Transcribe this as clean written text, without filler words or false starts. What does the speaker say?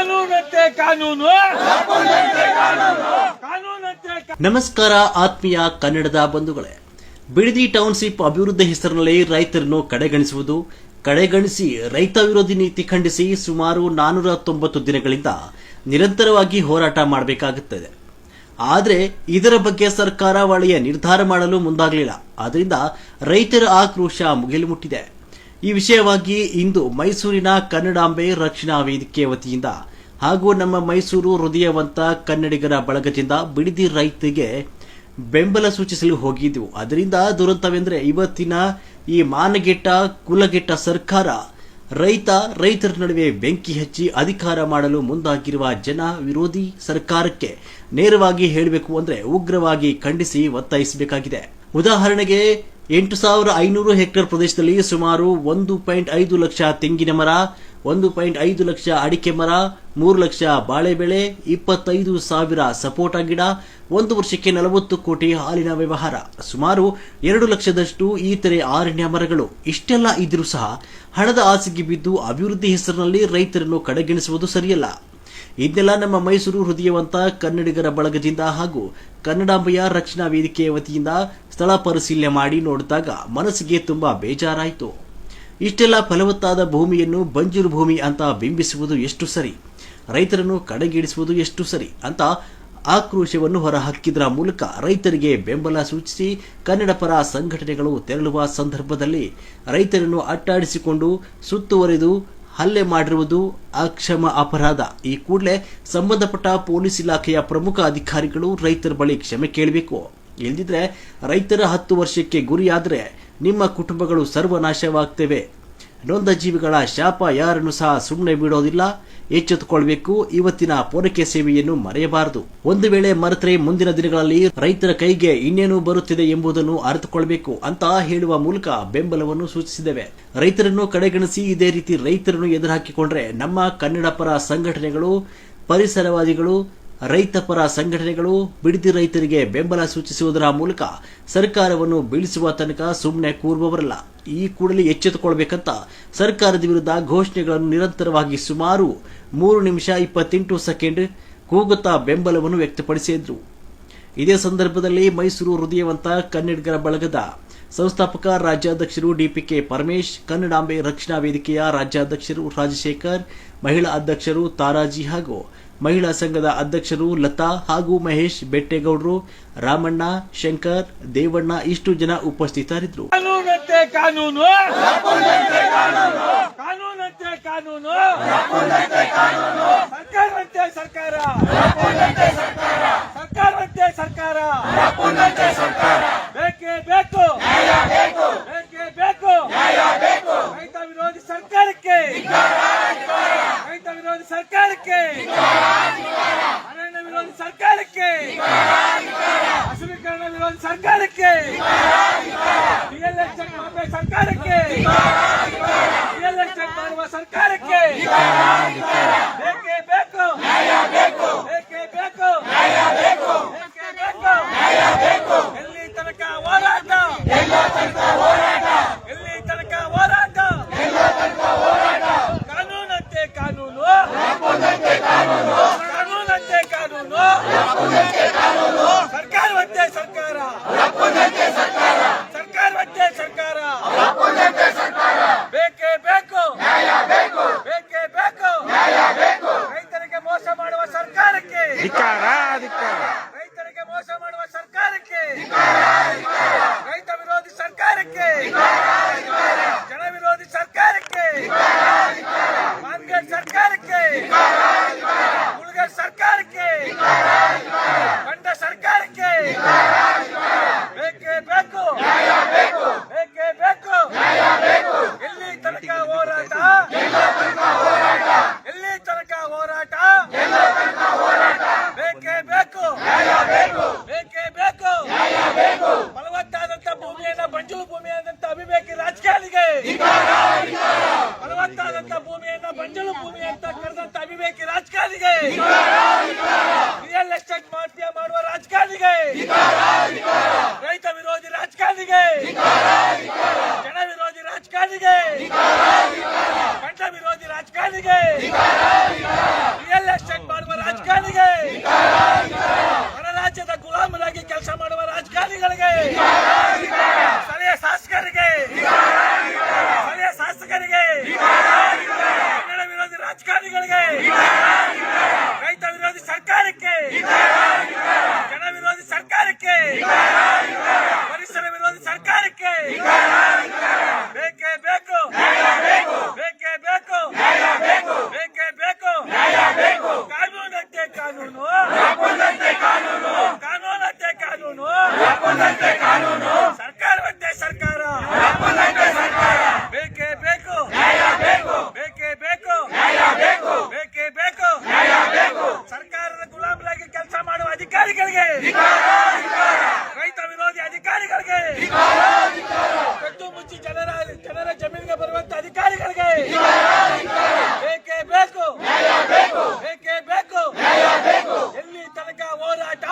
ಕಾನೂನಂತೆ ಕಾನೂನು ಕಾನೂನಂತೆ. ನಮಸ್ಕಾರ ಆತ್ಮೀಯ ಕನ್ನಡದ ಬಂಧುಗಳೇ, ಬಿಡದಿ ಟೌನ್ಶಿಪ್ ಅಭಿವೃದ್ಧಿ ಹೆಸರಿನಲ್ಲಿ ರೈತರನ್ನು ಕಡೆಗಣಿಸಿ ರೈತ ವಿರೋಧಿ ನೀತಿ ಖಂಡಿಸಿ ಸುಮಾರು 490 ದಿನಗಳಿಂದ ನಿರಂತರವಾಗಿ ಹೋರಾಟ ಮಾಡಬೇಕಾಗುತ್ತದೆ. ಆದರೆ ಇದರ ಬಗ್ಗೆ ಸರ್ಕಾರ ಒಳ್ಳೆಯ ನಿರ್ಧಾರ ಮಾಡಲು ಮುಂದಾಗಲಿಲ್ಲ. ಆದ್ದರಿಂದ ರೈತರ ಆಕ್ರೋಶ ಮುಗಿಲು ಮುಟ್ಟಿದೆ. ಈ ವಿಷಯವಾಗಿ ಇಂದು ಮೈಸೂರಿನ ಕನ್ನಡಾಂಬೆ ರಕ್ಷಣಾ ವೇದಿಕೆ ವತಿಯಿಂದ ಹಾಗೂ ನಮ್ಮ ಮೈಸೂರು ಹೃದಯವಂತ ಕನ್ನಡಿಗರ ಬಳಗದಿಂದ ಬಿಡದಿ ರೈತರಿಗೆ ಬೆಂಬಲ ಸೂಚಿಸಲು ಹೋಗಿದ್ದೆವು. ಅದರಿಂದ ದುರಂತವೆಂದರೆ ಇವತ್ತಿನ ಈ ಮಾನಗೆಟ್ಟ ಕುಲಗೆಟ್ಟ ಸರ್ಕಾರ ರೈತರ ನಡುವೆ ಬೆಂಕಿ ಹಚ್ಚಿ ಅಧಿಕಾರ ಮಾಡಲು ಮುಂದಾಗಿರುವ ಜನ ವಿರೋಧಿ ಸರ್ಕಾರಕ್ಕೆ ನೇರವಾಗಿ ಹೇಳಬೇಕು ಅಂದರೆ ಉಗ್ರವಾಗಿ ಖಂಡಿಸಿ ಒತ್ತಾಯಿಸಬೇಕಾಗಿದೆ. ಉದಾಹರಣೆಗೆ 8,500 ಹೆಕ್ಟೇರ್ ಪ್ರದೇಶದಲ್ಲಿ ಸುಮಾರು 1.5 ಲಕ್ಷ ತೆಂಗಿನ ಮರ, 1.5 ಲಕ್ಷ ಅಡಿಕೆ ಮರ, 3 ಲಕ್ಷ ಬಾಳೆ ಬೆಳೆ, 25,000 ಸಪೋಟ ಗಿಡ, 1 ವರ್ಷಕ್ಕೆ 40 ಕೋಟಿ ಹಾಲಿನ ವ್ಯವಹಾರ, ಸುಮಾರು 2 ಲಕ್ಷದಷ್ಟು ಈತರೆ ಅರಣ್ಯ ಮರಗಳು. ಇಷ್ಟೆಲ್ಲ ಇದ್ರೂ ಸಹ ಹಣದ ಆಸೆಗೆ ಬಿದ್ದು ಅಭಿವೃದ್ಧಿ ಹೆಸರಿನಲ್ಲಿ ರೈತರನ್ನು ಕಡೆಗಣಿಸುವುದು ಸರಿಯಲ್ಲ. ಇದನ್ನೆಲ್ಲ ನಮ್ಮ ಮೈಸೂರು ಹೃದಯವಂತ ಕನ್ನಡಿಗರ ಬಳಗದಿಂದ ಹಾಗೂ ಕನ್ನಡಾಂಬೆಯ ರಕ್ಷಣಾ ವೇದಿಕೆಯ ವತಿಯಿಂದ ಸ್ಥಳ ಪರಿಶೀಲನೆ ಮಾಡಿ ನೋಡಿದಾಗ ಮನಸ್ಸಿಗೆ ತುಂಬಾ ಬೇಜಾರಾಯಿತು. ಇಷ್ಟೆಲ್ಲ ಫಲವತ್ತಾದ ಭೂಮಿಯನ್ನು ಬಂಜರು ಭೂಮಿ ಅಂತ ಬಿಂಬಿಸುವುದು ಎಷ್ಟು ಸರಿ, ರೈತರನ್ನು ಕಡೆಗಣಿಸುವುದು ಎಷ್ಟು ಸರಿ ಅಂತ ಆಕ್ರೋಶವನ್ನು ಹೊರಹಾಕಿದ್ರ ಮೂಲಕ ರೈತರಿಗೆ ಬೆಂಬಲ ಸೂಚಿಸಿ ಕನ್ನಡ ಪರ ಸಂಘಟನೆಗಳು ತೆರಳುವ ಸಂದರ್ಭದಲ್ಲಿ ರೈತರನ್ನು ಅಟ್ಟಾಡಿಸಿಕೊಂಡು ಸುತ್ತುವರೆದು ಹಲ್ಲೆ ಮಾಡಿರುವುದು ಅಕ್ಷಮ ಅಪರಾಧ. ಈ ಕೂಡಲೇ ಸಂಬಂಧಪಟ್ಟ ಪೊಲೀಸ್ ಇಲಾಖೆಯ ಪ್ರಮುಖ ಅಧಿಕಾರಿಗಳು ರೈತರ ಬಳಿ ಕ್ಷಮೆ ಕೇಳಬೇಕು. ಇಲ್ಲದಿದ್ರೆ ರೈತರ 10 ವರ್ಷಕ್ಕೆ ಗುರಿಯಾದರೆ ನಿಮ್ಮ ಕುಟುಂಬಗಳು ಸರ್ವನಾಶವಾಗ್ತವೆ. ನೊಂದ ಜೀವಿಗಳ ಶಾಪ ಯಾರನ್ನು ಸಹ ಸುಮ್ಮನೆ ಬಿಡೋದಿಲ್ಲ. ಎಚ್ಚೆತ್ತುಕೊಳ್ಬೇಕು. ಇವತ್ತಿನ ಪೂರೈಕೆ ಸೇವೆಯನ್ನು ಮರೆಯಬಾರದು. ಒಂದು ವೇಳೆ ಮರೆತರೆ ಮುಂದಿನ ದಿನಗಳಲ್ಲಿ ರೈತರ ಕೈಗೆ ಇನ್ನೇನು ಬರುತ್ತಿದೆ ಎಂಬುದನ್ನು ಅರಿತುಕೊಳ್ಬೇಕು ಅಂತ ಹೇಳುವ ಮೂಲಕ ಬೆಂಬಲವನ್ನು ಸೂಚಿಸಿದ್ದೇವೆ. ರೈತರನ್ನು ಕಡೆಗಣಿಸಿ ಇದೇ ರೀತಿ ರೈತರನ್ನು ಎದುರುಹಾಕಿಕೊಂಡ್ರೆ ನಮ್ಮ ಕನ್ನಡ ಪರ ಸಂಘಟನೆಗಳು, ಪರಿಸರವಾದಿಗಳು, ರೈತ ಪರ ಸಂಘಟನೆಗಳು ಬಿಡದಿ ರೈತರಿಗೆ ಬೆಂಬಲ ಸೂಚಿಸುವುದರ ಮೂಲಕ ಸರ್ಕಾರವನ್ನು ಬೀಳಿಸುವ ತನಕ ಸುಮ್ಮನೆ ಕೂರುವವರಲ್ಲ. ಈ ಕೂಡಲೇ ಎಚ್ಚೆತ್ತುಕೊಳ್ಬೇಕಂತ ಸರ್ಕಾರದ ವಿರುದ್ಧ ಘೋಷಣೆಗಳನ್ನು ನಿರಂತರವಾಗಿ ಸುಮಾರು 3 ನಿಮಿಷ 28 ಸೆಕೆಂಡ್ ಕೂಗುತ್ತಾ ಬೆಂಬಲವನ್ನು ವ್ಯಕ್ತಪಡಿಸಿದ್ರು. ಇದೇ ಸಂದರ್ಭದಲ್ಲಿ ಮೈಸೂರು ಹೃದಯವಂತ ಕನ್ನಡಿಗರ ಬಳಗದ ಸಂಸ್ಥಾಪಕ ರಾಜ್ಯಾಧ್ಯಕ್ಷರು ಡಿಪಿಕೆ ಪರಮೇಶ್, ಕನ್ನಡಾಂಬೆ ರಕ್ಷಣಾ ವೇದಿಕೆಯ ರಾಜ್ಯಾಧ್ಯಕ್ಷರು ರಾಜಶೇಖರ್, ಮಹಿಳಾ ಅಧ್ಯಕ್ಷರು ತಾರಾಜಿ ಹಾಗೂ ಮಹಿಳಾ ಸಂಘದ ಅಧ್ಯಕ್ಷರು ಲತಾ ಹಾಗೂ ಮಹೇಶ್, ಬೆಟ್ಟೇಗೌಡರು, ರಾಮಣ್ಣ, ಶಂಕರ್, ದೇವಣ್ಣ ಇಷ್ಟು ಜನ ಉಪಸ್ಥಿತರಿದ್ದರು. ಕಾನೂನಂತೆ ಕಾನೂನು ಕಾನೂನಂತೆ ಕಾನೂನು ಸರ್ಕಾರವಂತೆ ಸರ್ಕಾರ ಸರ್ಕಾರವಂತೆ ಸರ್ಕಾರ ಬೇಕೇ ಬೇಕು ಬೇಕೇ ಬೇಕು ರೈತ ವಿರೋಧಿ ಸರ್ಕಾರಕ್ಕೆ ರೈತ ವಿರೋಧಿ ಸರ್ಕಾರಕ್ಕೆ ಅರಣ್ಯ ವಿರೋಧಿ ಸರ್ಕಾರಕ್ಕೆ ಹಸಿರೀಕರಣ ವಿರೋಧಿ ಸರ್ಕಾರಕ್ಕೆ ರಿಯಲ್ ಎಸ್ಟೇಟ್ ಮಾಡುವ ಸರ್ಕಾರಕ್ಕೆ ರಿಯಲ್ ಎಸ್ಟೇಟ್ ಮಾಡುವ ಸರ್ಕಾರಕ್ಕೆ ಬೇಕೇ ಬೇಕು ಬೇಕೇ ಬೇಕು ಬೇಕೇ ಬೇಕು ಎಲ್ಲಿ ತನಕ ಹೋರಾಟ ಎಲ್ಲಿ ತನಕ ಹೋರಾಟ ಕಾನೂನಂತೆ ಕಾನೂನು ಕಾನೂನಂತೆ ಕಾನೂನು ಸರ್ಕಾರವಂತೆ ಸರ್ಕಾರ ಸರ್ಕಾರವಂತೆ ಸರ್ಕಾರ ಬೇಕೇ ಬೇಕು ಬೇಕೇ ಬೇಕು ರೈತರಿಗೆ ಮೋಸ ಮಾಡುವ ಸರ್ಕಾರಕ್ಕೆ ರೈತರಿಗೆ ಮೋಸ ಮಾಡುವ ಸರ್ಕಾರಕ್ಕೆ ರೈತ ವಿರೋಧಿ ಸರ್ಕಾರಕ್ಕೆ ಜನ ವಿರೋಧಿ ಸರ್ಕಾರಕ್ಕೆ ಮಾರ್ಕೆಟ್ ಸರ್ಕಾರಕ್ಕೆ ಉಳಿದ ಸರ್ಕಾರಕ್ಕೆ ರೈತ ವಿರೋಧಿ ಸರ್ಕಾರಕ್ಕೆ, ಜನ ವಿರೋಧಿ ಸರ್ಕಾರಕ್ಕೆ, ಪರಿಸರ ವಿರೋಧಿ ಸರ್ಕಾರಕ್ಕೆ ಬೇಕೇ ಬೇಕು, ಬೇಕೇ ಬೇಕು, ಬೇಕೇ ಬೇಕು. ಕಾನೂನಂತೆ ಕಾನೂನು, ಕಾನೂನಂತೆ ಕಾನೂನು, ಸರ್ಕಾರವಂತೆ ಸರ್ಕಾರ. ಬೇಕೇ ಬೇಕು, ಬೇಕೇ ಬೇಕು, ಬೇಕೇ ಬೇಕು. ಸರ್ಕಾರದ ಗುಲಾಮರಾಗಿ ಕೆಲಸ ಮಾಡುವ ಅಧಿಕಾರಿಗಳಿಗೆ, ರೈತ ವಿರೋಧಿ ಅಧಿಕಾರಿಗಳಿಗೆ, ಕದ್ದು ಮುಚ್ಚಿ ಜನರ ಜಮೀನಿಗೆ ಬರುವಂತ ಅಧಿಕಾರಿಗಳಿಗೆ ಬೇಕೇ ಬೇಕು, ಬೇಕೇ ಬೇಕು. ಎಲ್ಲಿ ತನಕ ಹೋರಾಟ,